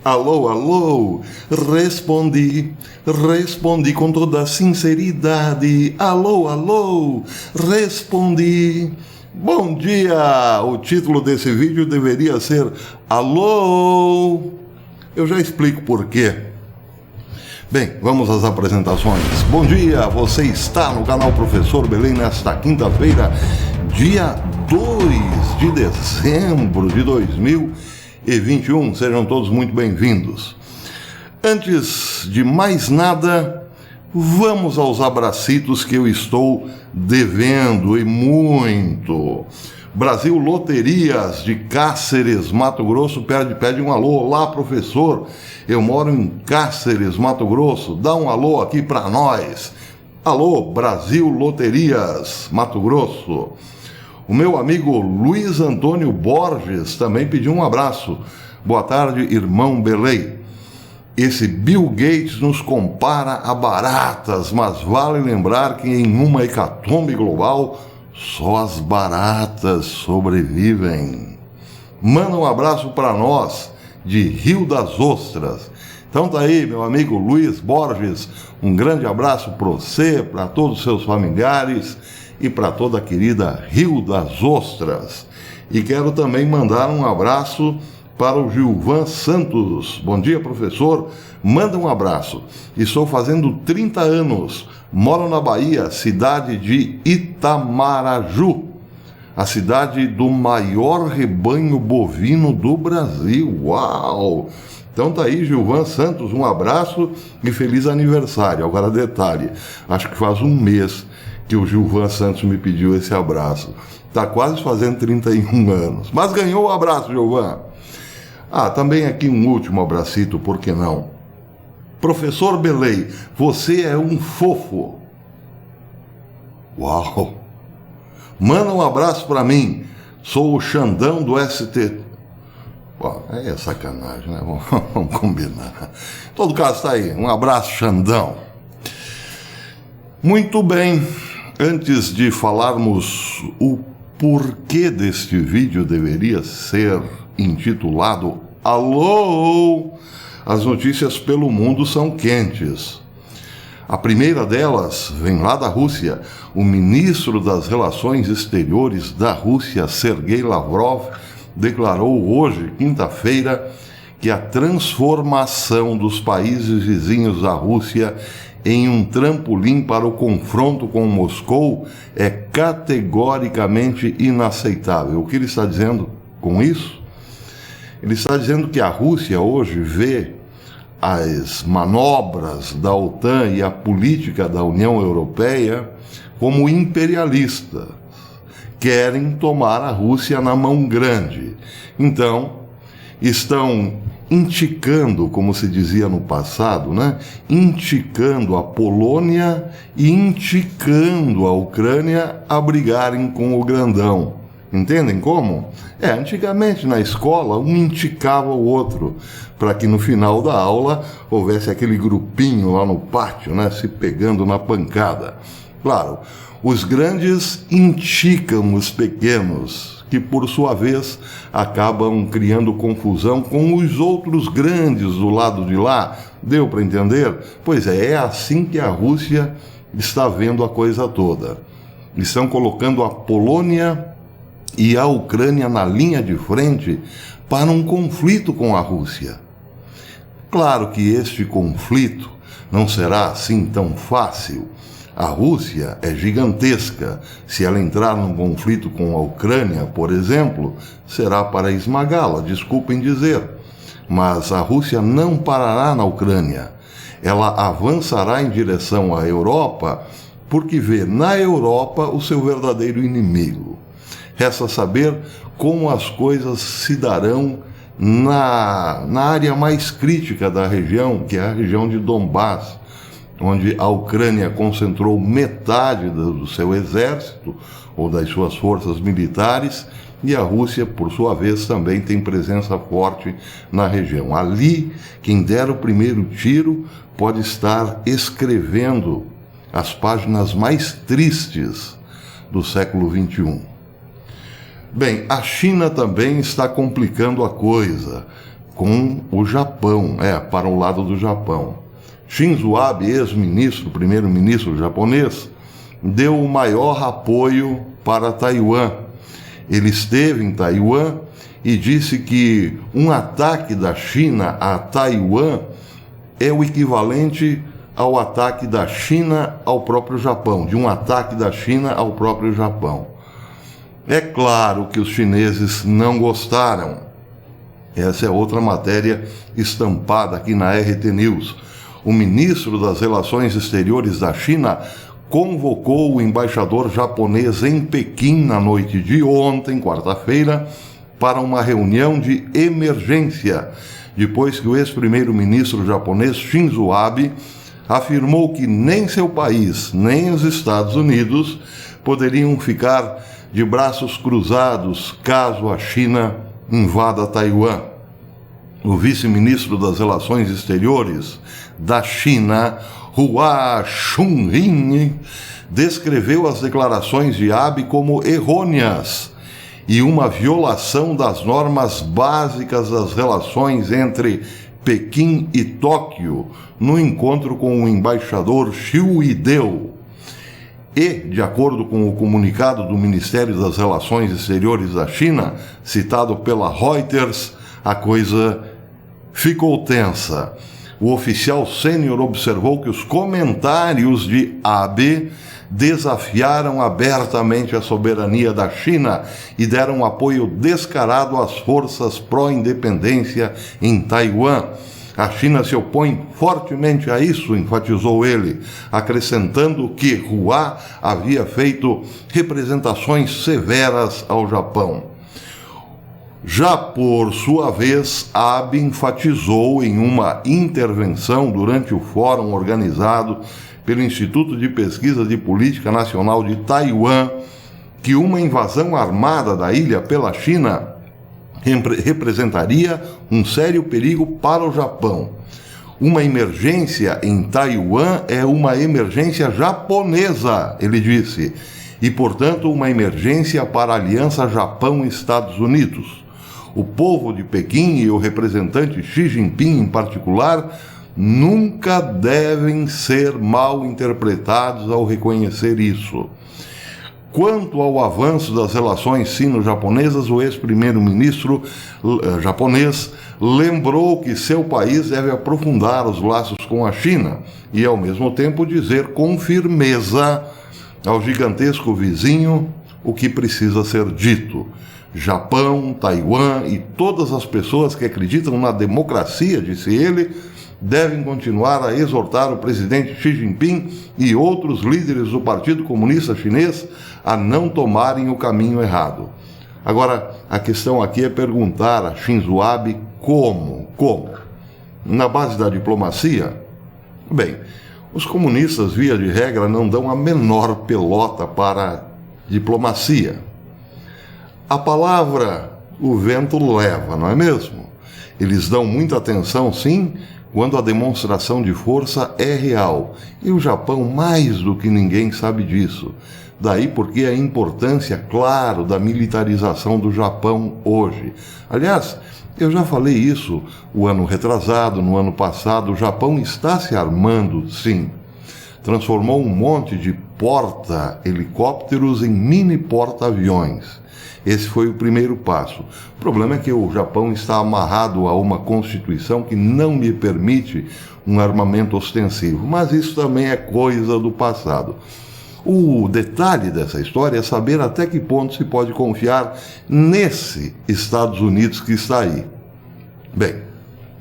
Alô, alô, respondi com toda sinceridade. Alô, alô, respondi. Bom dia! O título desse vídeo deveria ser Alô! Eu já explico por quê. Bem, vamos às apresentações. Bom dia, você está no canal Professor Belém nesta quinta-feira, dia 2 de dezembro de 2021. Sejam todos muito bem-vindos. Antes de mais nada, vamos aos abracitos que eu estou devendo e muito. Brasil Loterias de Cáceres, Mato Grosso, pede um alô. Olá, professor, eu moro em Cáceres, Mato Grosso, dá um alô aqui para nós. Alô, Brasil Loterias, Mato Grosso. O meu amigo Luiz Antônio Borges também pediu um abraço. Boa tarde, irmão Belém. Esse Bill Gates nos compara a baratas, mas vale lembrar que em uma hecatombe global, só as baratas sobrevivem. Manda um abraço para nós, de Rio das Ostras. Então tá aí, meu amigo Luiz Borges, um grande abraço para você, para todos os seus familiares e para toda a querida Rio das Ostras. E quero também mandar um abraço para o Gilvan Santos. Bom dia, professor. Manda um abraço. Estou fazendo 30 anos. Moro na Bahia, cidade de Itamaraju, a cidade do maior rebanho bovino do Brasil. Uau! Então tá aí, Gilvan Santos, um abraço e feliz aniversário. Agora detalhe, acho que faz um mês que o Gilvan Santos me pediu esse abraço. Tá quase fazendo 31 anos. Mas ganhou o abraço, Gilvan. Também aqui um último abracito, por que não? Professor Belém, você é um fofo. Uau! Manda um abraço para mim. Sou o Xandão do ST. É sacanagem, né? Vamos combinar. Em todo caso, tá aí. Um abraço, Xandão. Muito bem. Antes de falarmos o porquê deste vídeo deveria ser intitulado Alô! As notícias pelo mundo são quentes. A primeira delas vem lá da Rússia. O ministro das Relações Exteriores da Rússia, Sergei Lavrov, declarou hoje, quinta-feira, que a transformação dos países vizinhos da Rússia em um trampolim para o confronto com Moscou é categoricamente inaceitável. O que ele está dizendo com isso? Ele está dizendo que a Rússia hoje vê as manobras da OTAN e a política da União Europeia como imperialistas. Querem tomar a Rússia na mão grande. Então, estão inticando, como se dizia no passado, né? Inticando a Polônia e inticando a Ucrânia a brigarem com o grandão. Entendem como? Antigamente na escola um indicava o outro, para que no final da aula houvesse aquele grupinho lá no pátio, né, se pegando na pancada. Claro, os grandes indicam os pequenos, que por sua vez acabam criando confusão com os outros grandes do lado de lá. Deu para entender? Pois é assim que a Rússia está vendo a coisa toda. Estão colocando a Polônia e a Ucrânia na linha de frente para um conflito com a Rússia. Claro que este conflito não será assim tão fácil. A Rússia é gigantesca. Se ela entrar num conflito com a Ucrânia, por exemplo, será para esmagá-la, desculpem dizer. Mas a Rússia não parará na Ucrânia. Ela avançará em direção à Europa porque vê na Europa o seu verdadeiro inimigo. Resta saber como as coisas se darão na área mais crítica da região, que é a região de Donbás, onde a Ucrânia concentrou metade do seu exército ou das suas forças militares, e a Rússia, por sua vez, também tem presença forte na região. Ali, quem der o primeiro tiro pode estar escrevendo as páginas mais tristes do século XXI. Bem, a China também está complicando a coisa. com o Japão, para o lado do Japão. Shinzo Abe, ex-ministro, primeiro-ministro japonês, deu o maior apoio para Taiwan. Ele esteve em Taiwan e disse que um ataque da China a Taiwan é o equivalente ao ataque da China ao próprio Japão, de um ataque da China ao próprio Japão. É claro que os chineses não gostaram. Essa é outra matéria estampada aqui na RT News. O ministro das Relações Exteriores da China convocou o embaixador japonês em Pequim na noite de ontem, quarta-feira, para uma reunião de emergência, depois que o ex-primeiro-ministro japonês Shinzo Abe afirmou que nem seu país, nem os Estados Unidos poderiam ficar de braços cruzados caso a China invada Taiwan. O vice-ministro das Relações Exteriores da China, Hua Chunying, descreveu as declarações de Abe como errôneas e uma violação das normas básicas das relações entre Pequim e Tóquio no encontro com o embaixador Xiu Yideu. E, de acordo com o comunicado do Ministério das Relações Exteriores da China, citado pela Reuters, a coisa ficou tensa. O oficial sênior observou que os comentários de Abe desafiaram abertamente a soberania da China e deram apoio descarado às forças pró-independência em Taiwan. A China se opõe fortemente a isso, enfatizou ele, acrescentando que Hua havia feito representações severas ao Japão. Já por sua vez, Abe enfatizou em uma intervenção durante o fórum organizado pelo Instituto de Pesquisa de Política Nacional de Taiwan que uma invasão armada da ilha pela China representaria um sério perigo para o Japão. Uma emergência em Taiwan é uma emergência japonesa, ele disse, e, portanto, uma emergência para a aliança Japão-Estados Unidos. O povo de Pequim e o representante Xi Jinping, em particular, nunca devem ser mal interpretados ao reconhecer isso. Quanto ao avanço das relações sino-japonesas, o ex-primeiro-ministro japonês lembrou que seu país deve aprofundar os laços com a China e, ao mesmo tempo, dizer com firmeza ao gigantesco vizinho o que precisa ser dito. Japão, Taiwan e todas as pessoas que acreditam na democracia, disse ele, devem continuar a exortar o presidente Xi Jinping e outros líderes do Partido Comunista Chinês a não tomarem o caminho errado. Agora, a questão aqui é perguntar a Shinzo Abe como? Na base da diplomacia? Bem, os comunistas, via de regra, não dão a menor pelota para a diplomacia. A palavra o vento leva, não é mesmo? Eles dão muita atenção, sim, quando a demonstração de força é real. E o Japão, mais do que ninguém, sabe disso. Daí porque a importância, claro, da militarização do Japão hoje. Aliás, eu já falei isso o ano retrasado, no ano passado. O Japão está se armando, sim. Transformou um monte de porta-helicópteros em mini porta-aviões. Esse foi o primeiro passo. O problema é que o Japão está amarrado a uma constituição que não lhe permite um armamento ostensivo, mas isso também é coisa do passado. O detalhe dessa história é saber até que ponto se pode confiar nesse Estados Unidos que está aí. Bem,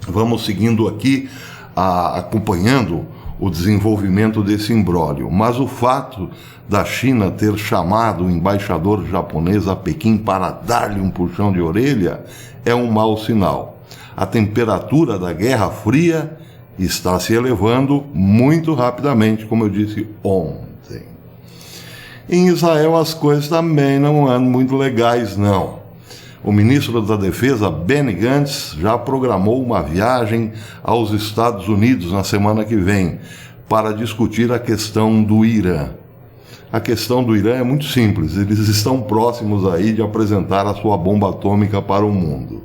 vamos seguindo aqui, acompanhando o desenvolvimento desse imbróglio, mas o fato da China ter chamado o embaixador japonês a Pequim para dar-lhe um puxão de orelha é um mau sinal. A temperatura da Guerra Fria está se elevando muito rapidamente, como eu disse ontem. Em Israel as coisas também não andam muito legais, não. O ministro da Defesa, Benny Gantz, já programou uma viagem aos Estados Unidos na semana que vem para discutir a questão do Irã. A questão do Irã é muito simples, eles estão próximos aí de apresentar a sua bomba atômica para o mundo.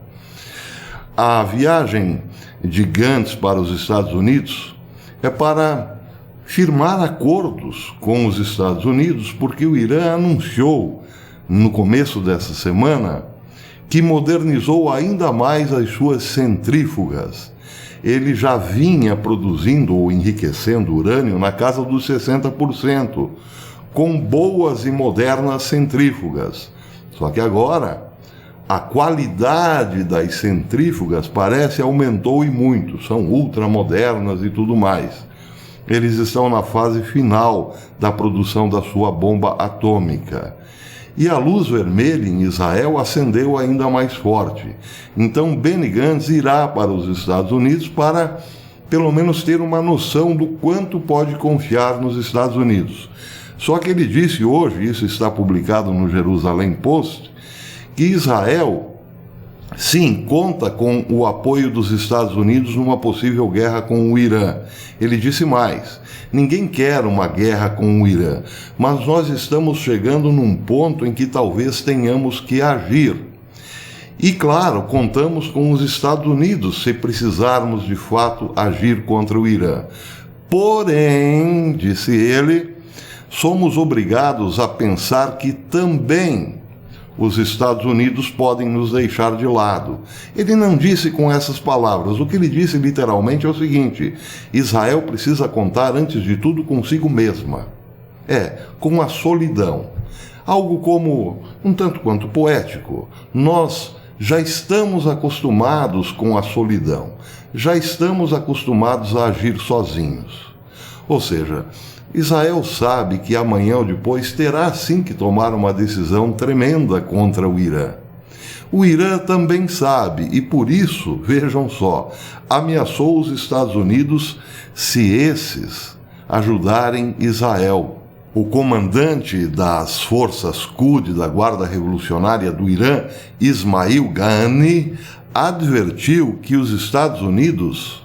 A viagem de Gantz para os Estados Unidos é para firmar acordos com os Estados Unidos, porque o Irã anunciou, no começo dessa semana, que modernizou ainda mais as suas centrífugas. Ele já vinha produzindo ou enriquecendo urânio na casa dos 60%, com boas e modernas centrífugas. Só que agora, a qualidade das centrífugas parece aumentou e muito, são ultramodernas e tudo mais. Eles estão na fase final da produção da sua bomba atômica. E a luz vermelha em Israel acendeu ainda mais forte. Então Benny Gantz irá para os Estados Unidos para, pelo menos, ter uma noção do quanto pode confiar nos Estados Unidos. Só que ele disse hoje, isso está publicado no Jerusalém Post, que Israel, sim, conta com o apoio dos Estados Unidos numa possível guerra com o Irã. Ele disse mais: ninguém quer uma guerra com o Irã, mas nós estamos chegando num ponto em que talvez tenhamos que agir. E, claro, contamos com os Estados Unidos se precisarmos de fato agir contra o Irã. Porém, disse ele, somos obrigados a pensar que também os Estados Unidos podem nos deixar de lado. Ele não disse com essas palavras. O que ele disse literalmente é o seguinte: Israel precisa contar antes de tudo consigo mesma. Com a solidão. Algo como, um tanto quanto poético. Nós já estamos acostumados com a solidão. Já estamos acostumados a agir sozinhos. Ou seja, Israel sabe que amanhã ou depois terá sim que tomar uma decisão tremenda contra o Irã. O Irã também sabe e por isso, vejam só, ameaçou os Estados Unidos se esses ajudarem Israel. O comandante das forças Quds da Guarda Revolucionária do Irã, Ismail Ghani, advertiu que os Estados Unidos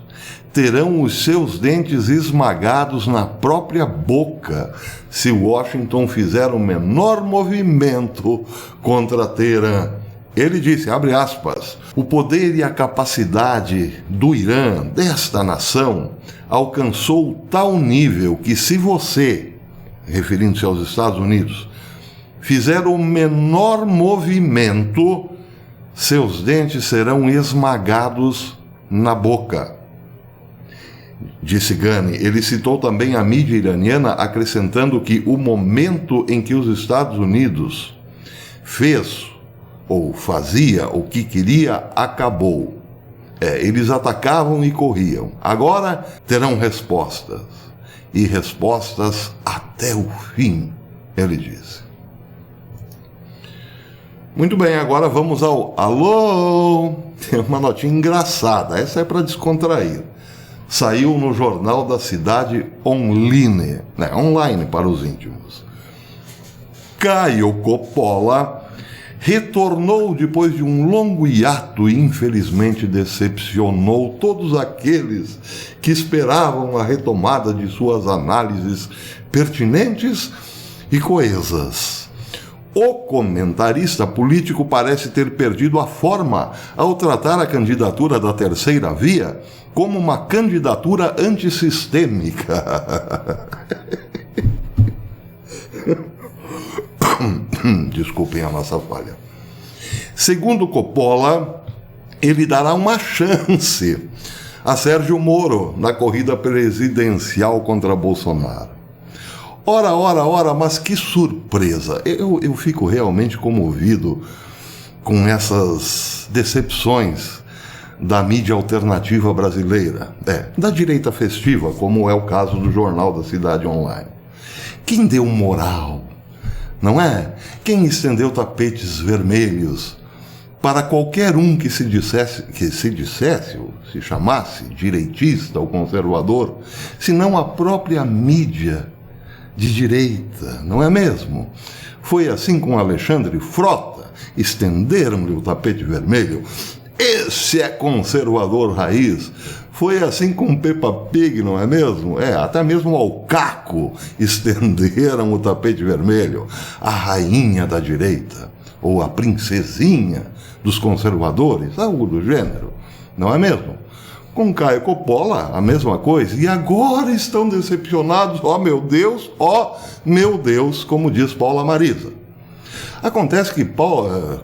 terão os seus dentes esmagados na própria boca se Washington fizer o menor movimento contra Teherã. Ele disse, abre aspas, o poder e a capacidade do Irã, desta nação, alcançou tal nível que se você, referindo-se aos Estados Unidos, fizer o menor movimento, seus dentes serão esmagados na boca. Disse Ghani. Ele citou também a mídia iraniana, acrescentando que o momento em que os Estados Unidos fez ou fazia o que queria acabou. Eles atacavam e corriam. Agora terão respostas. E respostas até o fim, ele disse. Muito bem, agora vamos ao alô. Tem uma notinha engraçada, essa é para descontrair. Saiu no Jornal da Cidade online, online para os íntimos. Caio Coppola retornou depois de um longo hiato e infelizmente decepcionou todos aqueles que esperavam a retomada de suas análises pertinentes e coesas. O comentarista político parece ter perdido a forma ao tratar a candidatura da terceira via como uma candidatura antissistêmica. Desculpem a nossa falha. Segundo Coppola, ele dará uma chance a Sérgio Moro na corrida presidencial contra Bolsonaro. Ora, mas que surpresa! Eu fico realmente comovido com essas decepções da mídia alternativa brasileira, da direita festiva, como é o caso do Jornal da Cidade Online. Quem deu moral, não é? Quem estendeu tapetes vermelhos para qualquer um que se chamasse direitista ou conservador, senão a própria mídia de direita, não é mesmo? Foi assim com Alexandre Frota, estenderam-lhe o tapete vermelho. Esse é conservador raiz. Foi assim com Peppa Pig, não é mesmo? Até mesmo ao Caco estenderam o tapete vermelho. A rainha da direita, ou a princesinha dos conservadores, algo do gênero. não é mesmo? Com Caio Coppola, a mesma coisa. E agora estão decepcionados, ó meu Deus, como diz Paula Marisa. Acontece que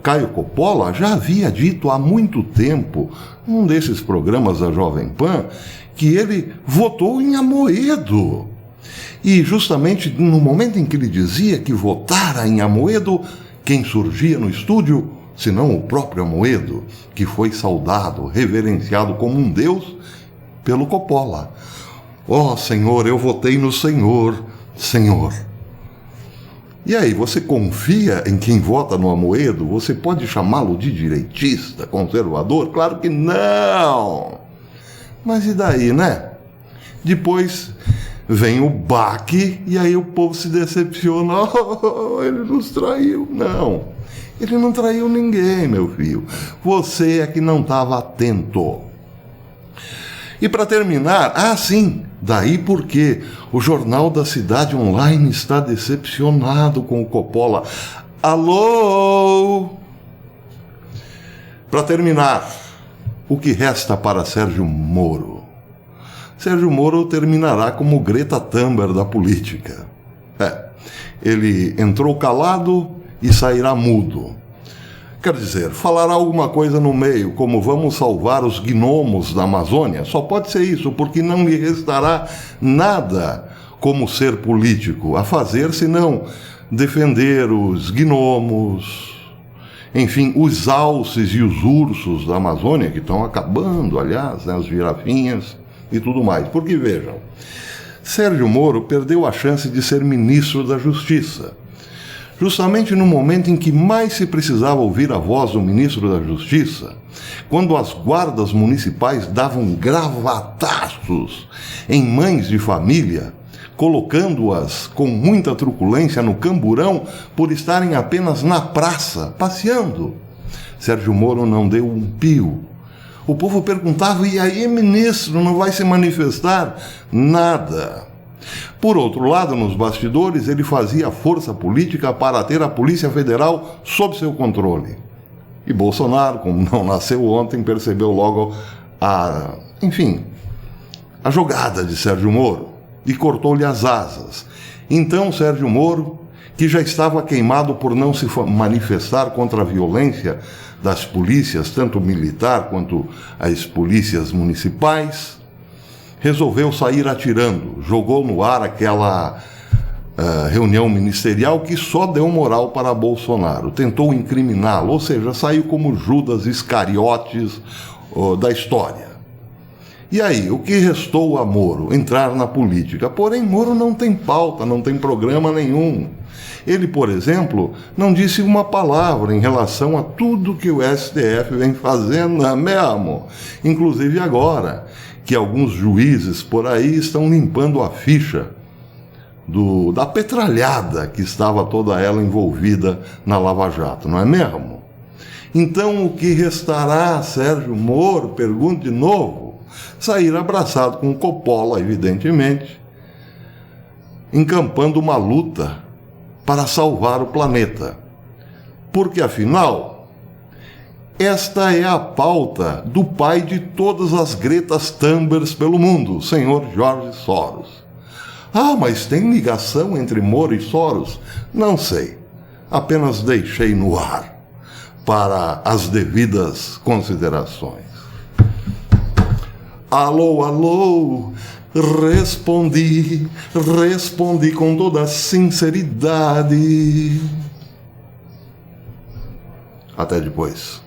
Caio Coppola já havia dito há muito tempo, num desses programas da Jovem Pan, que ele votou em Amoedo. E justamente no momento em que ele dizia que votara em Amoedo, quem surgia no estúdio, senão o próprio Amoedo, que foi saudado, reverenciado como um deus pelo Coppola. Ó Senhor, eu votei no Senhor, Senhor. E aí, você confia em quem vota no Amoedo? Você pode chamá-lo de direitista, conservador? Claro que não! Mas e daí, né? Depois vem o baque e aí o povo se decepciona. Oh, ele nos traiu. Não, ele não traiu ninguém, meu filho. Você é que não estava atento. E para terminar, sim, daí porque o Jornal da Cidade Online está decepcionado com o Coppola. Alô? Para terminar, o que resta para Sérgio Moro? Sérgio Moro terminará como Greta Thunberg da política. Ele entrou calado e sairá mudo. Quer dizer, falará alguma coisa no meio, como vamos salvar os gnomos da Amazônia? Só pode ser isso, porque não lhe restará nada como ser político a fazer, senão defender os gnomos, enfim, os alces e os ursos da Amazônia, que estão acabando, aliás, né, as girafinhas e tudo mais. Porque, vejam, Sérgio Moro perdeu a chance de ser ministro da Justiça. Justamente no momento em que mais se precisava ouvir a voz do ministro da Justiça, quando as guardas municipais davam gravataços em mães de família, colocando-as com muita truculência no camburão por estarem apenas na praça, passeando. Sérgio Moro não deu um pio. O povo perguntava, e aí, ministro, não vai se manifestar? Nada. Por outro lado, nos bastidores, ele fazia força política para ter a Polícia Federal sob seu controle. E Bolsonaro, como não nasceu ontem, percebeu logo a jogada de Sérgio Moro e cortou-lhe as asas. Então, Sérgio Moro, que já estava queimado por não se manifestar contra a violência das polícias, tanto militar quanto as polícias municipais, resolveu sair atirando, jogou no ar aquela reunião ministerial que só deu moral para Bolsonaro, tentou incriminá-lo, ou seja, saiu como Judas Iscariotes da história. E aí, o que restou a Moro? Entrar na política. Porém, Moro não tem pauta, não tem programa nenhum. Ele, por exemplo, não disse uma palavra em relação a tudo que o STF vem fazendo, não é mesmo? Inclusive agora, que alguns juízes por aí estão limpando a ficha da petralhada que estava toda ela envolvida na Lava Jato, não é mesmo? Então, o que restará a Sérgio Moro, pergunto de novo, sair abraçado com Coppola, evidentemente, encampando uma luta para salvar o planeta. Porque, afinal, esta é a pauta do pai de todas as Gretas Thunbergs pelo mundo, o senhor George Soros. Mas tem ligação entre Moro e Soros? Não sei. Apenas deixei no ar para as devidas considerações. Alô, alô, respondi com toda sinceridade. Até depois.